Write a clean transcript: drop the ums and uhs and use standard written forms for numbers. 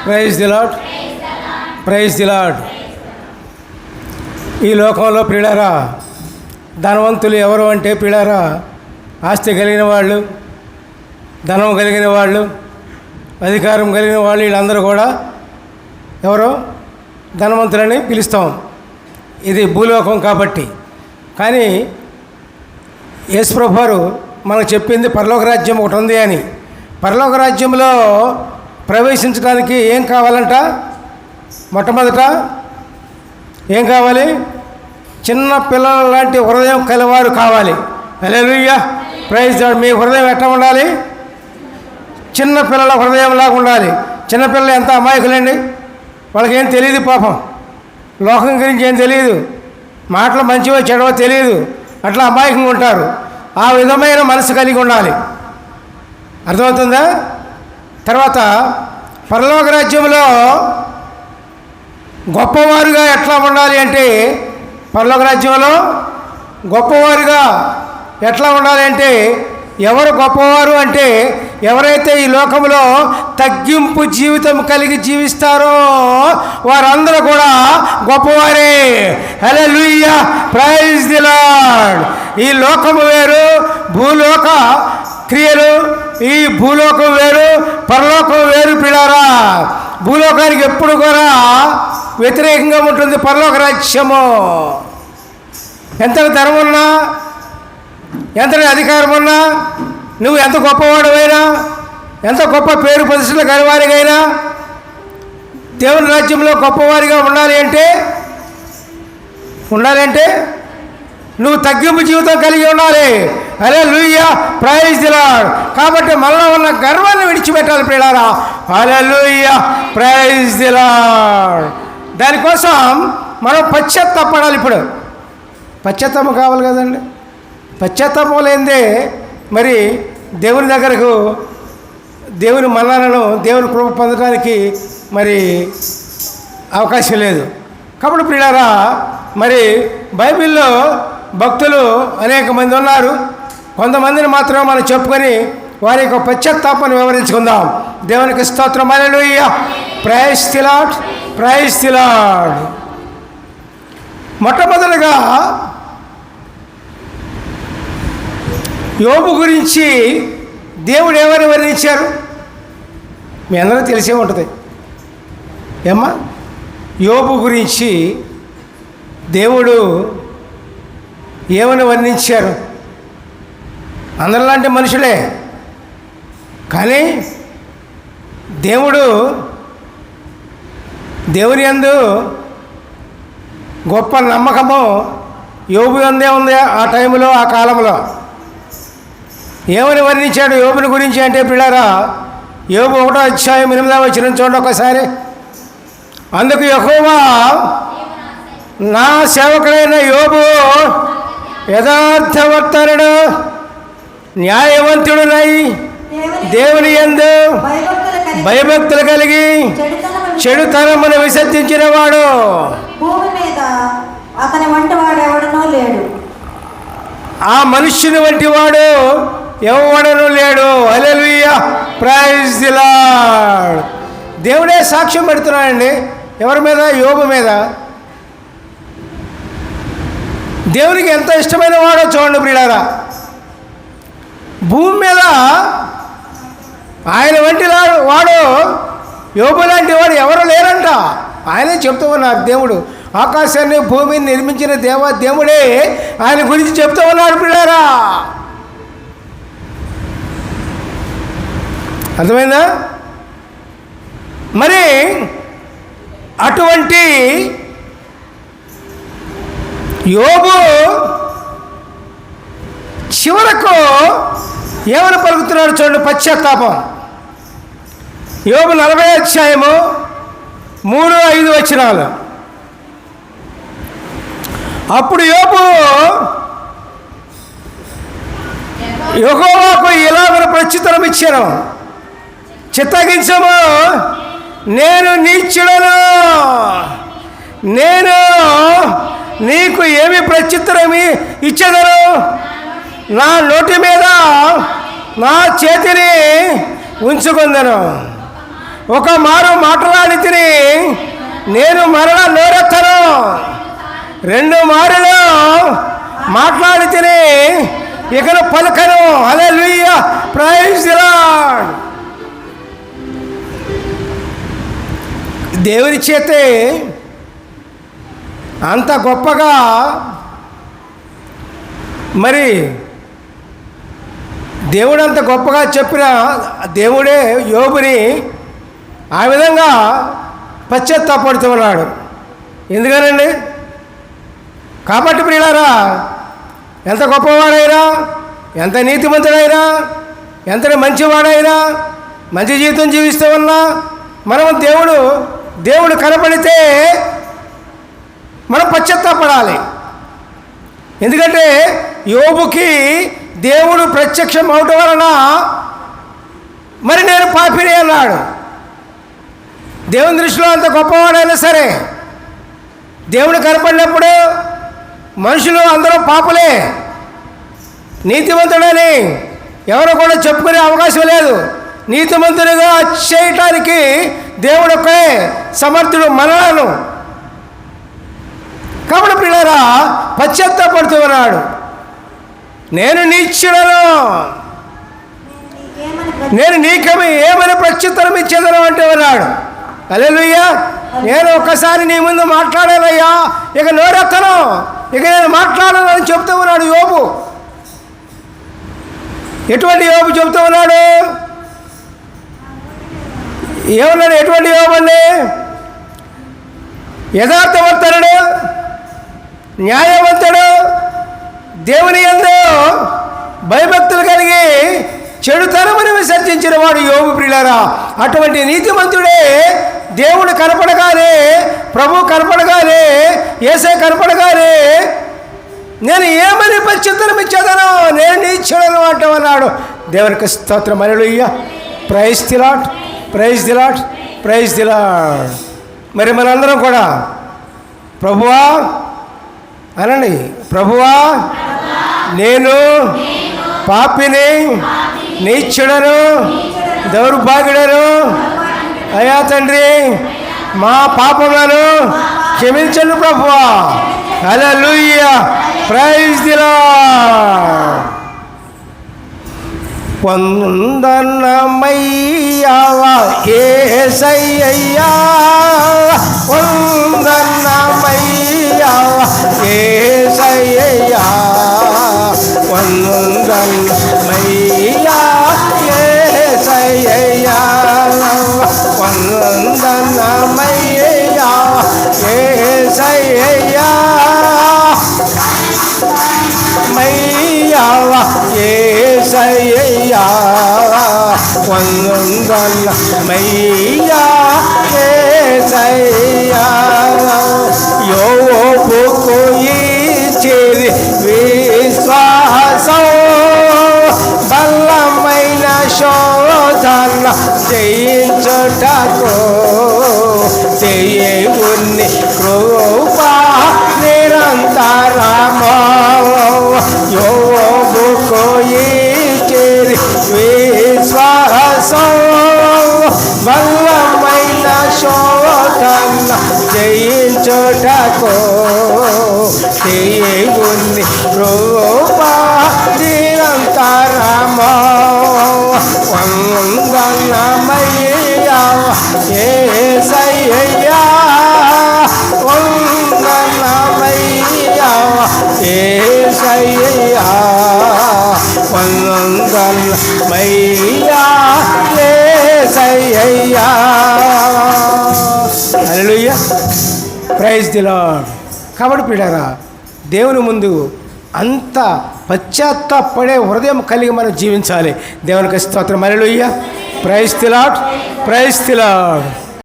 Praise the lord. Praise the Lord. ఈ లోకంలో ప్రియులారా ధనవంతులు ఎవరు అంటే ప్రియులారా ఆస్తి కలిగిన వాళ్ళు, ధనం కలిగిన వాళ్ళు, అధికారం కలిగిన వాళ్ళు, వీళ్ళందరూ కూడా ఎవరో ధనవంతులని పిలుస్తాం. ఇది భూలోకం కాబట్టి. కానీ యేసుప్రభు వారు మనకు చెప్పింది పరలోక రాజ్యం ఒకటి ఉంది అని. పరలోక రాజ్యంలో ప్రవేశించడానికి ఏం కావాలంట? మొట్టమొదట ఏం కావాలి? చిన్న పిల్లల లాంటి హృదయం కలవారు కావాలి. హల్లెలూయా, ప్రైజ్ లార్డ్. మీ హృదయం ఎట్లా ఉండాలి? చిన్న పిల్లల హృదయంలాగా ఉండాలి. చిన్నపిల్లలు ఎంత అమాయకులండి, వాళ్ళకి ఏం తెలియదు పాపం, లోకం గురించి ఏం తెలియదు, మాటలు మంచివో చెడవో తెలియదు, అట్లా అమాయకంగా ఉంటారు. ఆ విధమైన మనసు కలిగి ఉండాలి. అర్థమవుతుందా? తర్వాత పరలోక రాజ్యంలో గొప్పవారుగా ఎట్లా ఉండాలి అంటే, పరలోక రాజ్యంలో గొప్పవారుగా ఎట్లా ఉండాలి అంటే, ఎవరు గొప్పవారు అంటే ఎవరైతే ఈ లోకంలో తగ్గింపు జీవితం కలిగి జీవిస్తారో వారందరూ కూడా గొప్పవారే. హల్లెలూయా, ప్రైజ్ ది లార్డ్. ఈ లోకము వేరు, భూలోక క్రియలు, ఈ భూలోకం వేరు, పరలోకం వేరు పిల్లారా. భూలోకానికి ఎప్పుడు కూడా వ్యతిరేకంగా ఉంటుంది పరలోక రాజ్యము. ఎంత ధనం ఉన్నా, ఎంత అధికారం ఉన్నా, నువ్వు ఎంత గొప్పవాడువైనా, ఎంత గొప్ప పేరు ప్రతిష్టలు గలవారిగైనా, దేవుని రాజ్యంలో గొప్పవారిగా ఉండాలి అంటే నువ్వు తగ్గింపు జీవితం కలిగి ఉండాలి. హల్లెలూయా, ప్రైజ్ ది లార్డ్. కాబట్టి మనలో ఉన్న గర్వాన్ని విడిచిపెట్టాలి ప్రియులారా. హల్లెలూయా, ప్రైజ్ ది లార్డ్. దానికోసం మనం పశ్చాత్తాపడాలి. ఇప్పుడు పశ్చాత్తాపం కావాలి కదండి. పశ్చాత్తాపం లేనిదే మరి దేవుని దగ్గరకు, దేవుని మన్నాలను, దేవుని కృప పొందడానికి మరి అవకాశం లేదు. కాబట్టి ప్రియులారా, మరి బైబిల్లో భక్తులు అనేక మంది ఉన్నారు. కొంతమందిని మాత్రం మనం చెప్పుకొని వారి యొక్క పశ్చాత్తాపాన్ని వివరించుకుందాం. దేవునికి స్తోత్రం. Hallelujah, praise the lord, praise the lord. మొట్టమొదటిగా యోబు గురించి దేవుడు ఏమని వర్ణించారు? మీ అందరూ తెలిసే ఉంటుంది. ఏమ్మా, యోబు గురించి దేవుడు ఏమని వర్ణించారు? అందరిలాంటి మనుషులే, కానీ దేవుని యందు గొప్ప నమ్మకము యోబు యందే ఉంది. ఆ టైంలో, ఆ కాలంలో ఏమని వర్ణించాడు యోబుని గురించి అంటే పిల్లారా, యోబు 1వ అధ్యాయం 8వ వచనం చూడండి ఒకసారి. అందుకు యెహోవా నా సేవకుడైన యోబు యథార్థవర్తనుడు, న్యాయవంతుడునై దేవుని యందు భయభక్తులు కలిగి చెడుతనమును విసర్జించిన వాడు, భూమి మీద అతని వంటి వాడు ఎవడనూ లేడు. ఆ మనుష్యుని వంటి వాడు ఎవడనూ లేడు. హల్లెలూయా, ప్రైజ్ ది లార్డ్. దేవుడే సాక్ష్యం పెడుతున్నాడండి. ఎవరి మీద? యోబు మీద. దేవునికి ఎంత ఇష్టమైన వాడో చూడండి ప్రియులారా. భూమి మీద ఆయన వంటి వాడు, యోబు లాంటి వాడు ఎవరు లేరంట. ఆయనే చెప్తూ ఉన్నారు. దేవుడు ఆకాశాన్ని భూమిని నిర్మించిన దేవుడే ఆయన గురించి చెప్తూ ఉన్నాడు పిల్లారా. అర్థమైందా? మరి అటువంటి యోబు చివరకు ఏమని పలుకుతున్నాడు చూడండి, పశ్చాత్తాపం. యోబు 40వ అధ్యాయము 3-5 వచనాలు. అప్పుడు యోబు యెహోవాకు ఇలాగ ప్రత్యుత్తరం ఇచ్చాను, చిత్తగించము, నేను నీచుడను, నేను నీకు ఏమి ప్రత్యుత్తరం ఇచ్చెదను? నా నోటి మీద నా చేతిని ఉంచుకుందను, ఒక మారు మాట్లాడి తిని నేను మరలా నోరెత్తను. 2 మారులు మాట్లాడి తిని ఇకను పలుకను. హల్లెలూయా, ప్రైజ్ ది లార్డ్. దేవుని చేతే అంత గొప్పగా మరి దేవుడు అంత గొప్పగా చెప్పిన దేవుడే యోబుని ఆ విధంగా పశ్చాత్తాపడుతూ ఉన్నాడు. ఎందుకనండి? కాబట్టి ప్రియులారా, ఎంత గొప్పవాడైనా, ఎంత నీతిమంతుడైనా, ఎంత మంచివాడైనా, మంచి జీవితం జీవిస్తూ ఉన్నా మనం దేవుడు కనపడితే మనం పశ్చాత్తాపడాలి. ఎందుకంటే యోబుకి దేవుడు ప్రత్యక్షం అవటం వలన మరి నేను పాపిని అన్నాడు. దేవుని దృష్టిలో అంత గొప్పవాడైనా సరే దేవుడు కనపడినప్పుడు మనుషులు అందరూ పాపలే, నీతిమంతుడని ఎవరో కూడా చెప్పుకునే అవకాశం లేదు. నీతిమంతుడిగా చేయటానికి దేవుడు ఒకే సమర్థుడు మనలను. కాబట్టి పిల్లరా పశ్చాత్తాపడుతూ ఉన్నాడు. నేను నీచుడను, నేను నీకమి ఏమని ప్రత్యుత్తరం ఇచ్చేదను అంటే ఉన్నాడు. హల్లెలూయా. నేను ఒక్కసారి నీ ముందు మాట్లాడానయ్యా, ఇక నోరెత్తను, ఇక నేను మాట్లాడాలని చెప్తూ ఉన్నాడు యోబు. ఎటువంటి యోబు చెప్తూ ఉన్నాడు? ఏమన్నాడు? ఎటువంటి యోబు అండి? యథార్థవంతుడు, న్యాయవంతుడు, దేవుని యందు భయభక్తులు కలిగి చెడుతనమని విసర్జించిన వాడు యోబు. ప్రియులారా, అటువంటి నీతిమంతుడే దేవుడు కనపడగానే, ప్రభు కనపడగానే, యేసే కనపడగానే నేను ఏమని పశ్చాత్తరం ఇచ్చేదను, నేను నీచుడను అంటామన్నాడు. దేవునికి స్తోత్రం. Hallelujah, praise the lord, praise the lord, praise the lord. మరి మనందరం కూడా ప్రభువా అనండి. ప్రభువా, నేను పాపిని, నీచుడను, దౌర్భాగ్యుడను. అయ్యా తండ్రి, మా పాపములను క్షమించండి ప్రభువా. హల్లెలూయా, ప్రైజ్ ది లార్డ్. వందనమయ్యావా యేసయ్యా, వందనమయ్యావా యేసయ్యా, వందనమయ్యా యేసయ్యా, వందనమయ్యా యేసయ్యా, మయ్యావా యేసయ్యా, వందనమయ్యా యేసయ్యా. యోబుకు ఇచ్చిరి విశ్వాసం, బలమైన శోధన జయించుటకు దేవుని కృపా నిరంతరము. యోబుకు ఇచ్చిరి విశ్వాసం, బలమైన శోధన జయించుటకు దేవుని కృపా నిరంతరము. వందనమయ్యా యేసయ్యా, వందనమయ్యా యేసయ్యా, వందనమయ్యా యేసయ్యా. హల్లెలూయా, ప్రైజ్ ది లార్డ్. కాబట్టి ప్రియులారా, దేవుని ముందు అంత పశ్చాత్తాపడే హృదయం కలిగి మనం జీవించాలి. దేవునికి స్తోత్రం. Hallelujah, praise the lord, praise the lord.